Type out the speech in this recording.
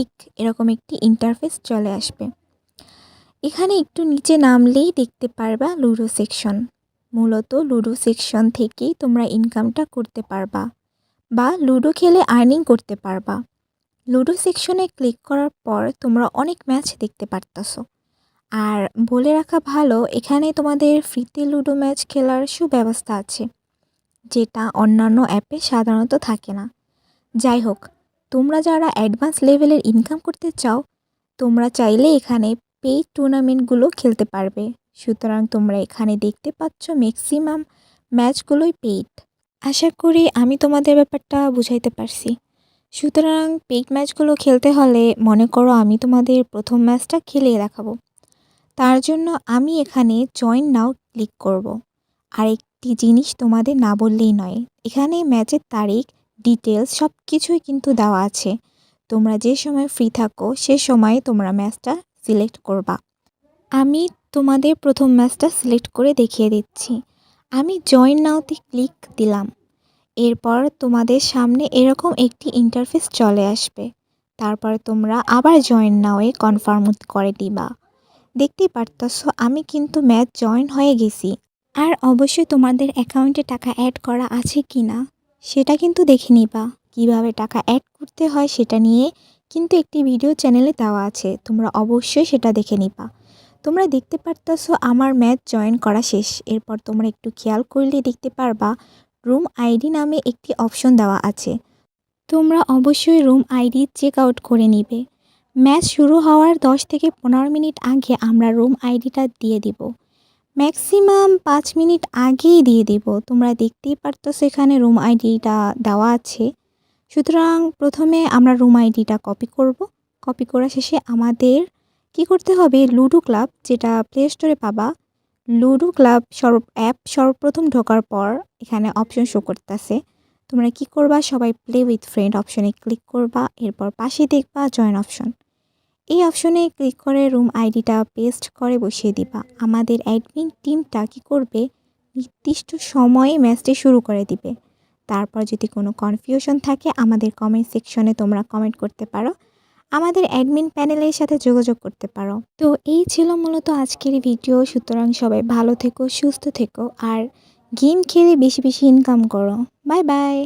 ঠিক এরকম একটি ইন্টারফেস চলে আসবে। এখানে একটু নিচে নামলেই দেখতে পারবা লুডো সেকশন। মূলত লুডো সেকশন থেকেই তোমরা ইনকামটা করতে পারবা বা লুডো খেলে আর্নিং করতে পারবা। লুডো সেকশনে ক্লিক করার পর তোমরা অনেক ম্যাচ দেখতে পারতাছো। আর বলে রাখা ভালো, এখানে তোমাদের ফ্রিতে লুডো ম্যাচ খেলার সুব্যবস্থা আছে, যেটা অন্যান্য অ্যাপে সাধারণত থাকে না। যাই হোক, তোমরা যারা অ্যাডভান্স লেভেলের ইনকাম করতে চাও, তোমরা চাইলে এখানে পেইড টুর্নামেন্টগুলো খেলতে পারবে। সুতরাং তোমরা এখানে দেখতে পাচ্ছ ম্যাক্সিমাম ম্যাচগুলোই পেইড। আশা করি আমি তোমাদের ব্যাপারটা বুঝাইতে পারছি। সুতরাং পেইড ম্যাচগুলো খেলতে হলে মনে করো আমি তোমাদের প্রথম ম্যাচটা খেলিয়ে দেখাবো। তার জন্য আমি এখানে জয়েন নাও ক্লিক করব। আর একটি জিনিস তোমাদের না বললেই নয়, এখানে ম্যাচের তারিখ, ডিটেলস সব কিছুই কিন্তু দেওয়া আছে। তোমরা যে সময় ফ্রি থাকো সে সময় তোমরা ম্যাচটা সিলেক্ট করবা। আমি তোমাদের প্রথম ম্যাচটা সিলেক্ট করে দেখিয়ে দিচ্ছি। আমি জয়েন নাওতে ক্লিক দিলাম। এরপর তোমাদের সামনে এরকম একটি ইন্টারফেস চলে আসবে। তারপর তোমরা আবার জয়েন নাওয়ে কনফার্ম করে দিবা। দেখতেই পারতাছো আমি কিন্তু ম্যাচ জয়েন হয়ে গেছি। আর অবশ্যই তোমাদের অ্যাকাউন্টে টাকা অ্যাড করা আছে কি না সেটা কিন্তু দেখে নিবা। কিভাবে টাকা অ্যাড করতে হয় সেটা নিয়ে কিন্তু একটি ভিডিও চ্যানেলে দেওয়া আছে, তোমরা অবশ্যই সেটা দেখে নিবা। তোমরা দেখতে পারতাছো আমার ম্যাচ জয়েন করা শেষ। এরপর তোমরা একটু খেয়াল করলে দেখতে পারবা রুম আইডি নামে একটি অপশন দেওয়া আছে। তোমরা অবশ্যই রুম আইডি চেক আউট করে নিবে। ম্যাচ শুরু হওয়ার 10 থেকে 15 মিনিট আগে আমরা রুম আইডিটা দিয়ে দিব। ম্যাক্সিমাম 5 মিনিট আগেই দিয়ে দিব। তোমরা দেখতেই পারতেছো এখানে রুম আইডিটা দেওয়া আছে। সুতরাং প্রথমে আমরা রুম আইডিটা কপি করব। কপি করা শেষে আমাদের কি করতে হবে, লুডো ক্লাব যেটা প্লে স্টোরে পাবা, লুডো ক্লাব অ্যাপ সর্বপ্রথম ঢোকার পর এখানে অপশন শো করতেছে। তোমরা কি করবা, সবাই প্লে উইথ ফ্রেন্ড অপশনে ক্লিক করবা। এরপর পাশে দেখবা জয়েন অপশন, এই অপশনে ক্লিক করে রুম আইডিটা পেস্ট করে বসিয়ে দিবা। আমাদের অ্যাডমিন টিমটা কি করবে, নির্দিষ্ট সময়ে ম্যাচটি শুরু করে দিবে। তারপর যদি কোনো কনফিউশন থাকে আমাদের কমেন্ট সেকশনে তোমরা কমেন্ট করতে পারো, আমাদের অ্যাডমিন প্যানেলের সাথে যোগাযোগ করতে পারো। তো এই ছিল মূলত আজকের ভিডিও। সুতরাং সবাই ভালো থেকো, সুস্থ থেকো আর গেম খেলে বেশি বেশি ইনকাম করো। Bye bye.